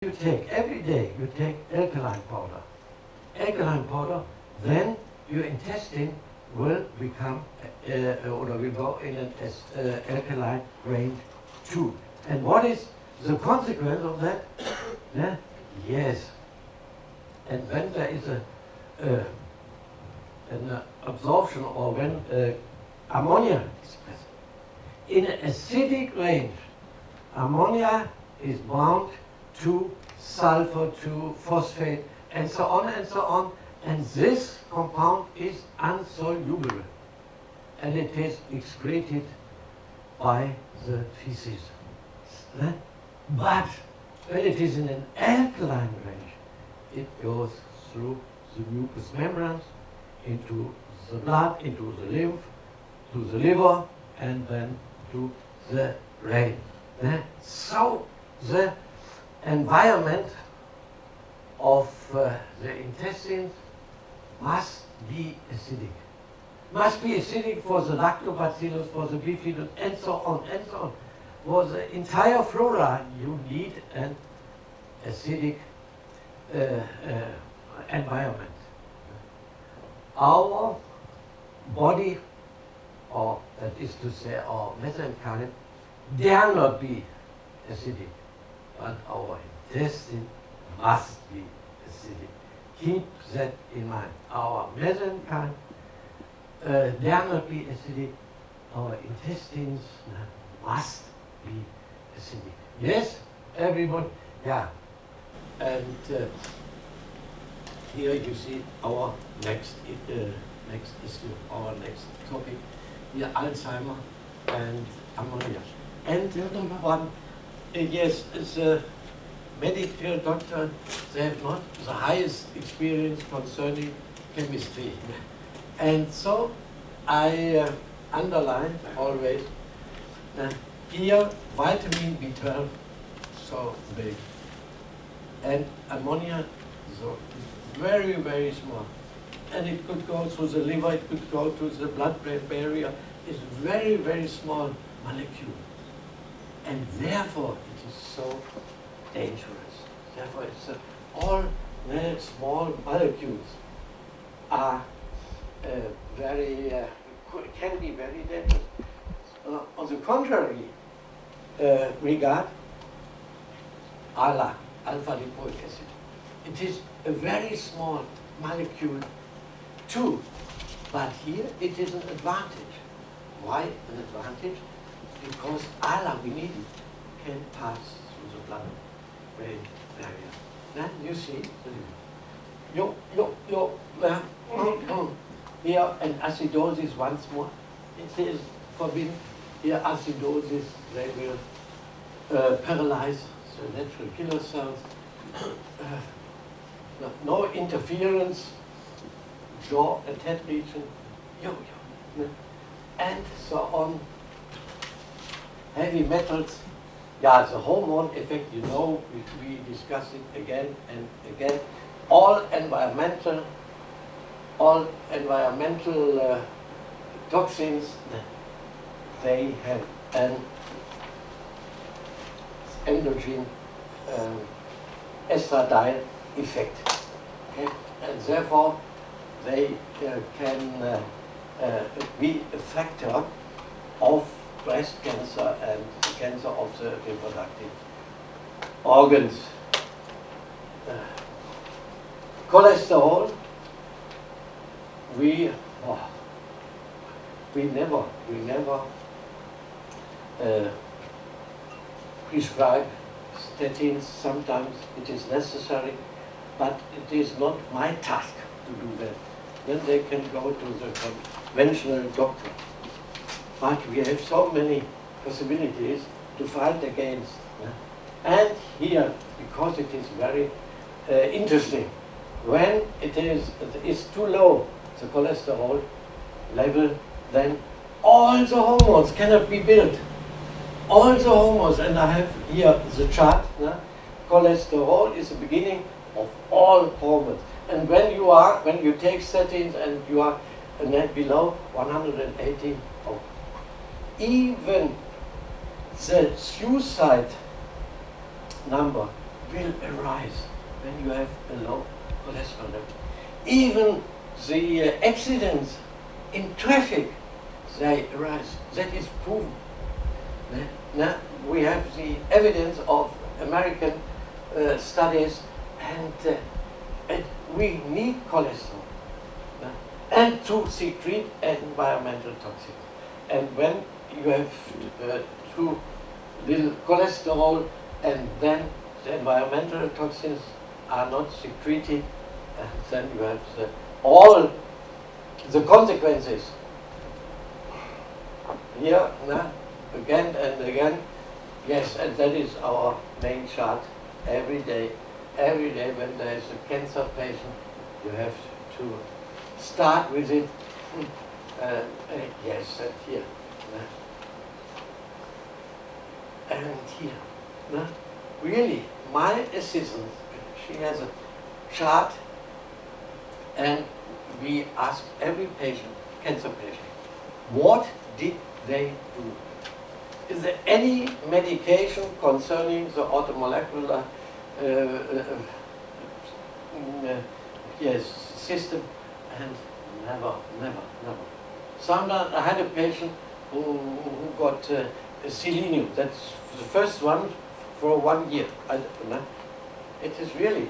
you take every day, you take alkaline powder, then your intestine will become or will go in an alkaline range too. And what is the consequence of that? Yeah? Yes. And when there is an absorption, or when ammonia is present in an acidic range, ammonia is bound to sulfur, to phosphate, and so on and so on. And this compound is insoluble, and it is excreted by the feces. But when it is in an alkaline range, it goes through the mucous membranes into the blood, into the lymph, to the liver, and then to the brain. So the environment of the intestines must be acidic. Must be acidic for the lactobacillus, for the bifidus, and so on, and so on. For the entire flora, you need an acidic environment. Our body, or that is to say our mesenchyme, dare not be acidic, but our intestine must be acidic. Keep that in mind. Our mesenchyme dare not be acidic, our intestines must be acidic. Yes, everyone? Yeah. And here you see our next issue, our next topic. Here, Alzheimer and ammonia. And number one, yes, as a medical doctor, they have not the highest experience concerning chemistry. And so I underline always here vitamin B12, so big, and ammonia, so very, very small. And it could go through the liver, it could go to the blood-brain barrier. It's very, very small molecule. And therefore it is so dangerous. Therefore it's all very small molecules are can be very dangerous. On the contrary, regard alpha-lipoic acid. It is a very small molecule too, but here it is an advantage. Why an advantage? Because ALA, we need it, can pass through the blood-brain barrier. Then you see, here an acidosis once more. It is forbidden. Here acidosis, they will paralyze the natural killer cells. No interference, jaw and head region, and so on. Heavy metals, yeah, the hormone effect, you know, we discuss it again and again. All environmental toxins, they have an endogenous estradiol effect. Okay? And therefore, they can be a factor of breast cancer and cancer of the reproductive organs. Cholesterol, we never prescribe statins. Sometimes it is necessary, but it is not my task to do that. Then they can go to the conventional doctor. But we have so many possibilities to fight against. And here, because it is very interesting, when it is too low, the cholesterol level, then all the hormones cannot be built. All the hormones, and I have here the chart. Cholesterol is the beginning of all hormones. And when you take statins and you are below 180, even the suicide number will arise when you have a low cholesterol level. Even the accidents in traffic, they arise. That is proven. Now we have the evidence of American studies, and we need cholesterol and to secrete environmental toxins. And when you have too little cholesterol, and then the environmental toxins are not secreted, and then you have all the consequences. Here, again and again, yes, and that is our main chart every day. Every day when there is a cancer patient, you have to start with it. Yes, and here. And here. Really, my assistant, she has a chart, and we ask every patient, cancer patient, what did they do? Is there any medication concerning the automolecular system? And never. Sometimes I had a patient who got selenium. That's the first one for 1 year. I don't know. It is really.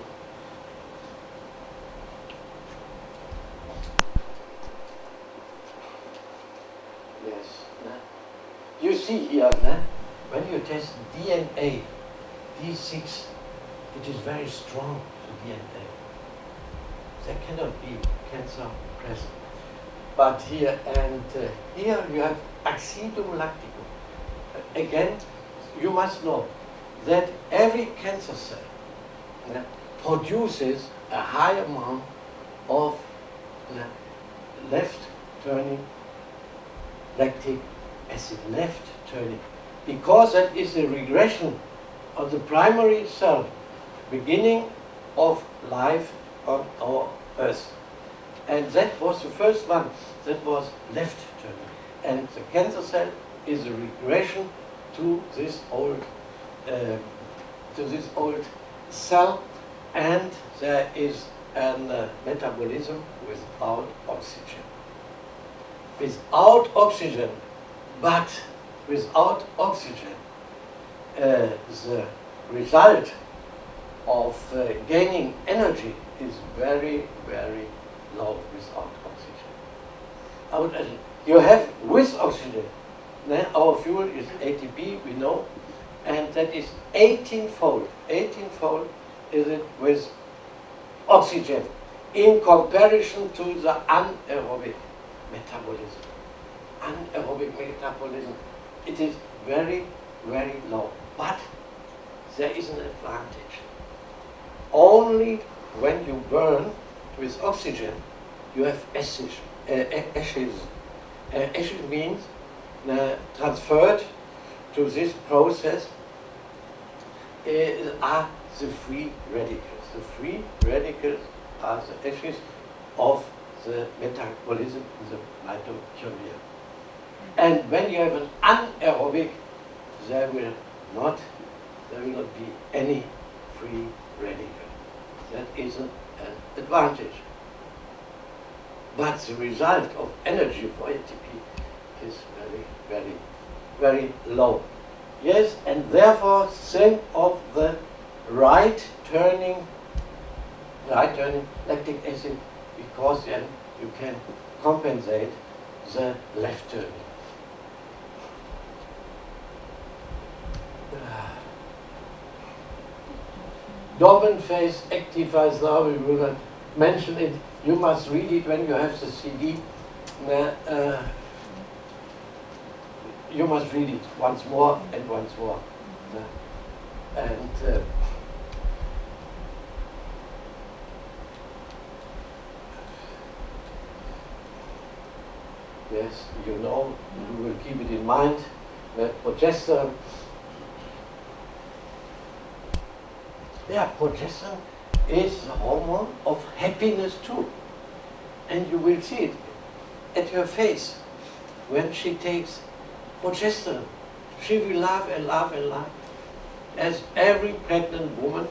Yes. You see here, when you test DNA, D6, it is very strong, the DNA. There cannot be cancer present. But here and here you have acidum lacticum. Again, you must know that every cancer cell produces a high amount of left-turning lactic acid, left-turning, because that is a regression of the primary cell, beginning of life on our Earth. And that was the first one that was left-turning. And the cancer cell is a regression to this old cell, and there is a metabolism without oxygen. Without oxygen, but without oxygen, the result of gaining energy is very, very low without oxygen. You have with oxygen, our fuel is ATP, we know, and that is 18-fold. 18-fold is it with oxygen in comparison to the anaerobic metabolism. Anaerobic metabolism, it is very, very low. But there is an advantage. Only when you burn with oxygen, you have ashes. Ashes means transferred to this process are the free radicals. The free radicals are the ashes of the metabolism in the mitochondria. And when you have an anaerobic, there will not be any free radical. That is an advantage. But the result of energy for ATP is very, very, very low. Yes, and therefore think of the right turning lactic acid, because then you can compensate the left turning. Dormant phase, active phase, now we will not mention it. You must read it when you have the CD. You must read it once more and once more. And yes, you know, you will keep it in mind that progesterone. Yeah, progesterone is the hormone of happiness too. And you will see it at her face. When she takes progesterone, she will laugh and laugh and laugh. As every pregnant woman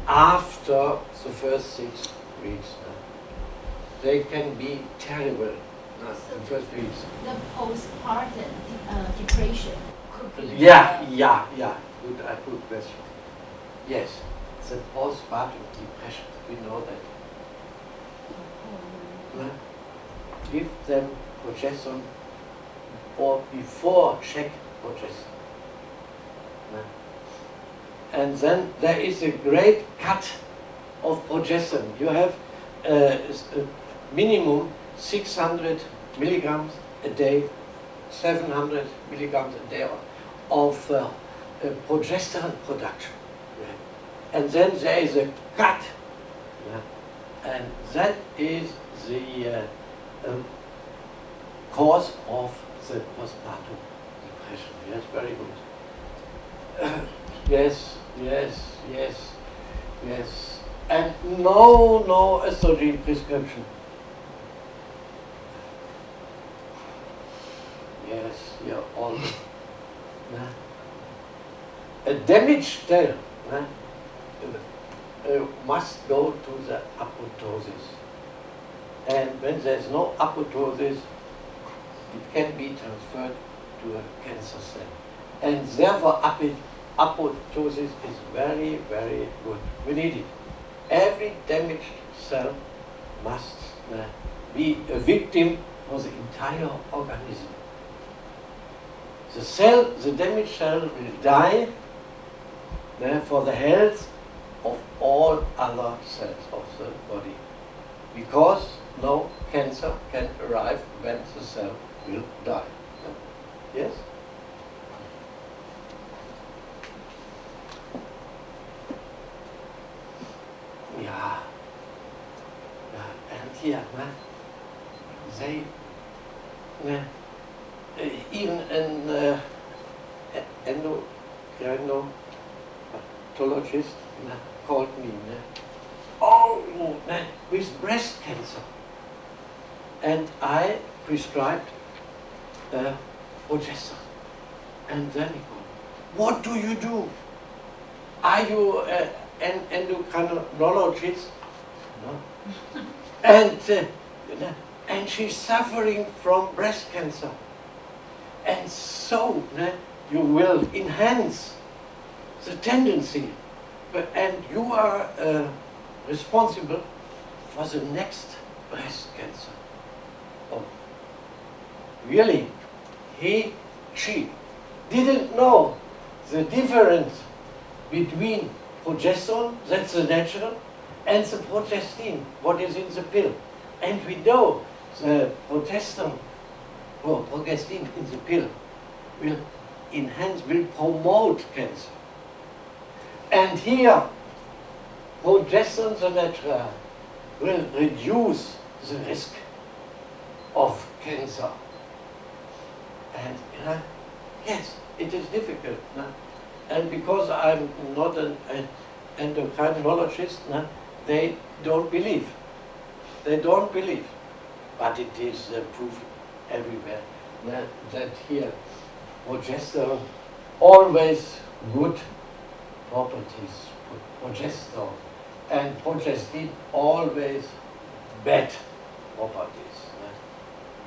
after the first 6 weeks. They can be terrible. The first weeks. The postpartum depression could be. Yeah. Good question. Yes, the postpartum depression. We know that. Give them progesterone or before check progesterone. And then there is a great cut of progesterone. You have minimum 600 milligrams a day, 700 milligrams a day of progesterone production. And then there is a cut. And that is the cause of the postpartum depression. Yes, very good. Yes. And no estrogen prescription. Yes, you're all. A damaged cell must go to the apoptosis. And when there's no apoptosis, it can be transferred to a cancer cell. And therefore, apoptosis is very, very good. We need it. Every damaged cell must be a victim for the entire organism. The damaged cell will die for the health of all other cells of the body, because no cancer can arrive when the cell will die. Yes? Yeah. And here, they even an endocrinologist called me with breast cancer, and I prescribed progesterone. And then he goes, "What do you do? Are you an endocrinologist?" No. And she's suffering from breast cancer. And so you will enhance the tendency, and you are responsible for the next breast cancer. Oh, really? She didn't know the difference between progesterone, that's the natural, and the progestin, what is in the pill. And we know the progestin in the pill will enhance, will promote cancer. And here, progesterone, the natural, will reduce the risk of cancer. And yes, it is difficult. And because I'm not an endocrinologist, they don't believe. They don't believe. But it is proof everywhere that here progesterone always good properties. Progesterone and progestin always bad properties.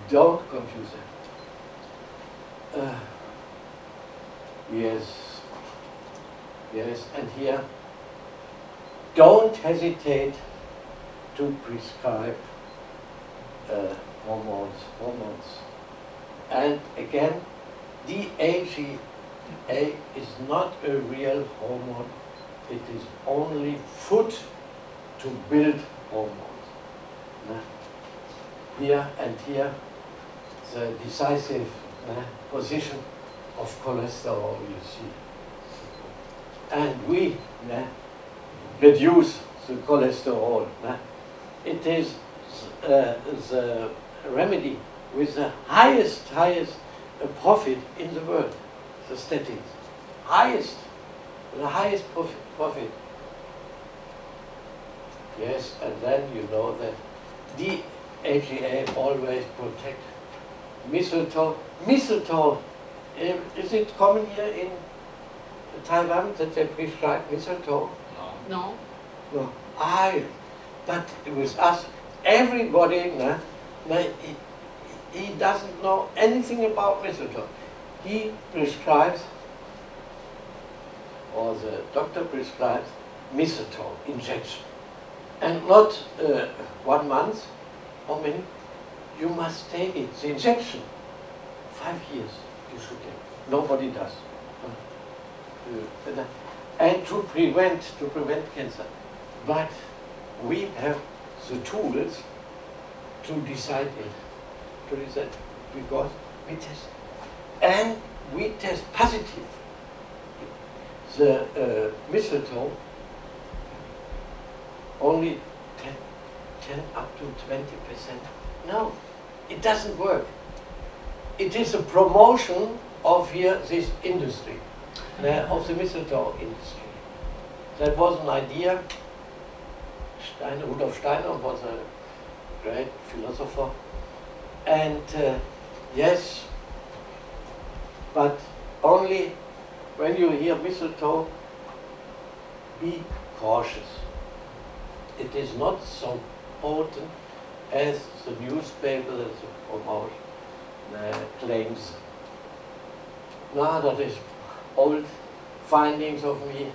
Don't confuse them. Yes, and here, don't hesitate to prescribe hormones. And again, DHEA is not a real hormone. It is only food to build hormones. Here and here, the decisive position of cholesterol, you see. And we reduce the cholesterol. It is the remedy with the highest profit in the world, the statins. The highest profit. Yes, and then you know that DHEA always protect mistletoe. Mistletoe, is it common here in Taiwan that they prescribe mistletoe? No. no, iron. But with us, everybody, he doesn't know anything about mistletoe. He prescribes, or the doctor prescribes, mistletoe injection. And not 1 month, how many? You must take it, the injection. 5 years you should take. Nobody does. And to prevent cancer. But we have the tools to decide it. Because we test. And we test positive. The mistletoe only 10 up to 20%. No, it doesn't work. It is a promotion of this industry, of the mistletoe industry. That was an idea. Rudolf Steiner was a great philosopher. And yes, but only when you hear mistletoe, be cautious. It is not so potent as the newspaper promote claims. No, that is old findings of me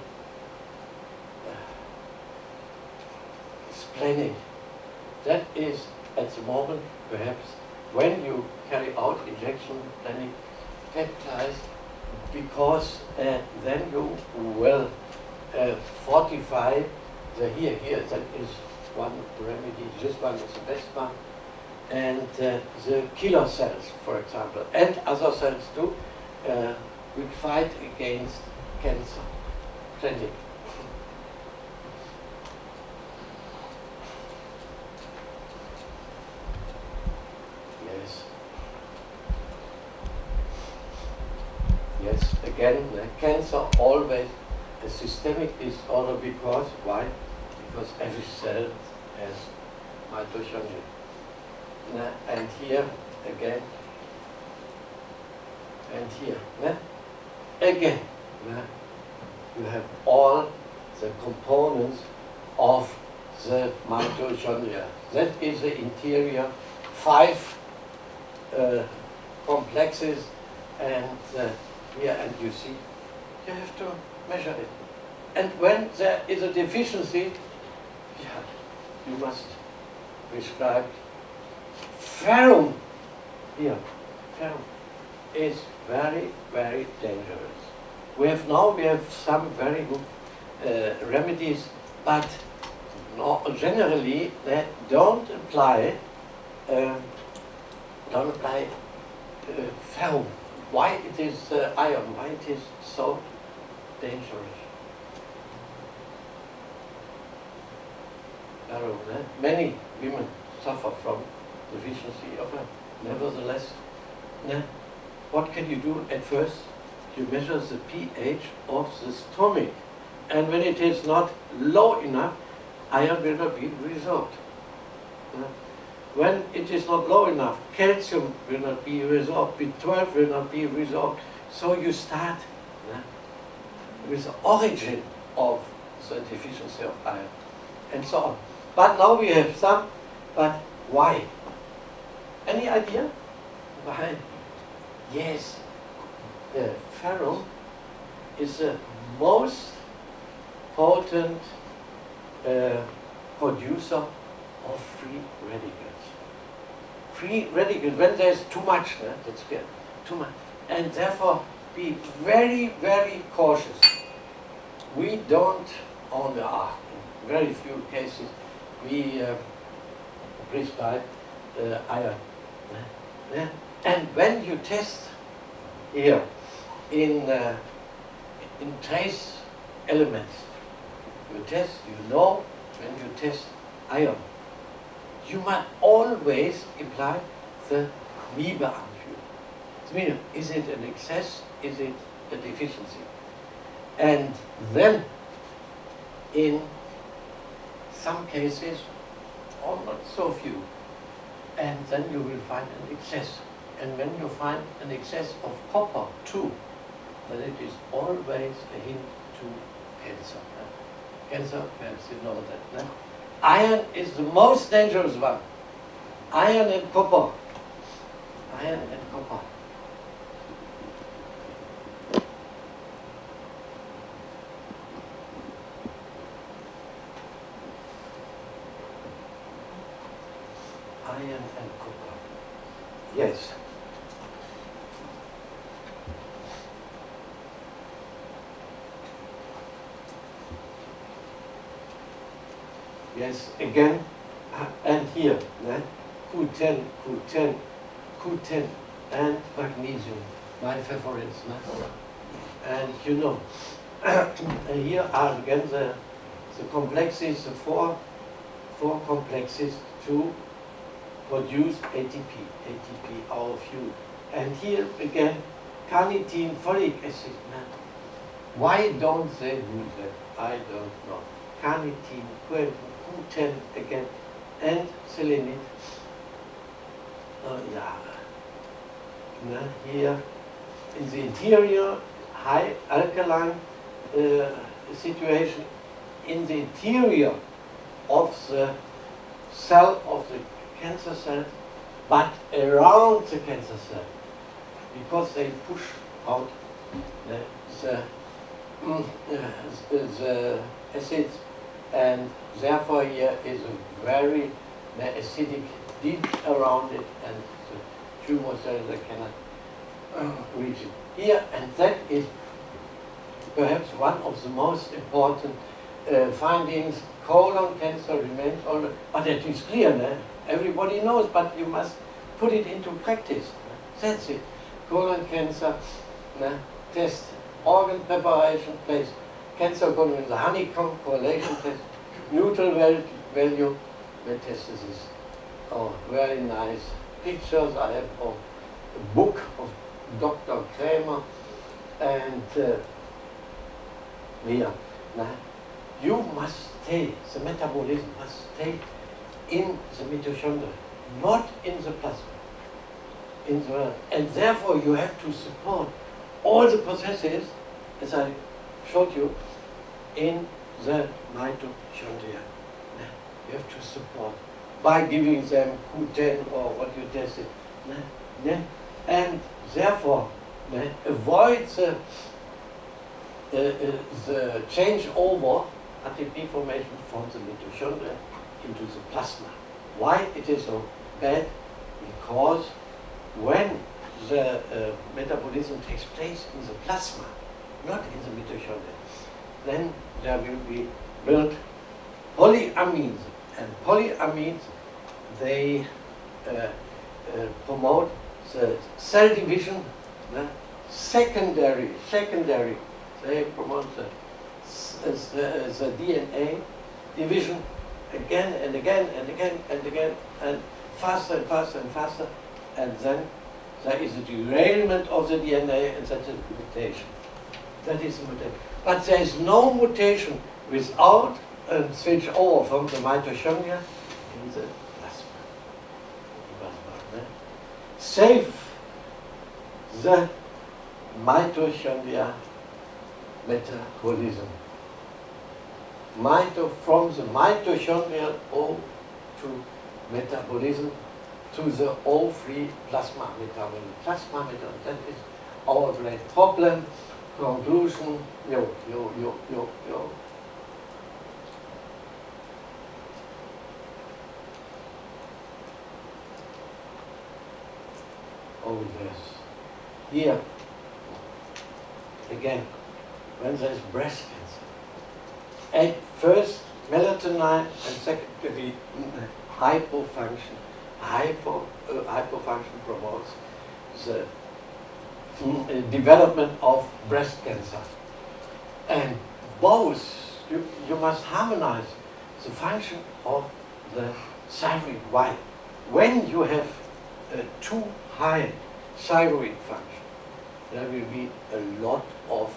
explaining. That is at the moment perhaps when you carry out injection planning peptides, because then you will fortify the here, that is one remedy, this one is the best one, and the killer cells, for example, and other cells too, which fight against cancer. Plenty. Yes. Yes, again, cancer always a systemic disorder because, why? Because every cell has mitochondria. And here, again, and here, again, you have all the components of the mitochondria. That is the interior 5 complexes, and here, and you see, you have to measure it. And when there is a deficiency, you must prescribe ferrum. Here, ferrum is very, very dangerous. We have some very good remedies, but generally they don't apply ferrum. Why it is iron? Why it is so dangerous? Many women suffer from deficiency of it. Nevertheless, what can you do at first? You measure the pH of the stomach, and when it is not low enough, iron will not be resolved. When it is not low enough, calcium will not be resolved, B12 will not be resolved. So you start with the origin of the deficiency of iron, and so on. But now we have some, but why? Any idea? Why? Yes, ferrum is the most potent producer of free radicals. Free radicals, when there's too much, that's good, too much. And therefore, be very, very cautious. We don't, in very few cases, we prescribe iron. And when you test here in trace elements, you test, when you test iron, you must always apply the Niebeanführung. Meaning, is it an excess? Is it a deficiency? And then, in some cases, or not so few, and then you will find an excess. And when you find an excess of copper too, then it is always a hint to cancer. cancer, perhaps you know that. No? Iron is the most dangerous one. Iron and copper. Iron and copper. Iron and copper. Yes. Yes, again, and here, Q10, Q10, Q10, and magnesium, my favorites. And you know, here are again the complexes, the four complexes to produce ATP, our fuel. And here again, carnitine, folic acid. Why don't they do that? I don't know. Carnitine, Q10 again, and selenite. Here in the interior, high alkaline situation in the interior of the cell of the cancer cell, but around the cancer cell, because they push out the acids, and therefore here is a very acidic deep around it, and the tumor cells they cannot reach it. Here, and that is perhaps one of the most important findings. Colon cancer remains older, but it is clear, everybody knows, but you must put it into practice. That's it. Colon cancer, test, organ preparation, place, cancer colon in the honeycomb correlation test, neutral value metastasis. Oh, very nice pictures. I have of a book of Dr. Kramer, and here, you must stay, the metabolism must stay in the mitochondria, not in the plasma. And therefore you have to support all the processes, as I showed you, in the mitochondria. You have to support by giving them Q10 or what you tested. And therefore avoid the changeover ATP formation from the mitochondria into the plasma. Why it is so bad? Because when the metabolism takes place in the plasma, not in the mitochondria, then there will be built polyamines. And polyamines, they promote the cell division, secondary. They promote the DNA division again and again and again and again, and faster and faster and faster, and then there is a derailment of the DNA, and that's a mutation. That is a mutation. But there is no mutation without a switch over from the mitochondria in the plasma. Save the mitochondria metabolism. From the mitochondrial O2 metabolism to the O3 plasma metabolism. Plasma metabolism, that is our great problem. Conclusion, yo. Oh yes. Here, again, when there is breast cancer, at first melatonin, and secondly hypofunction. Hypofunction promotes the development of breast cancer. And both, you must harmonize the function of the thyroid. Why? When you have too high thyroid function, there will be a lot of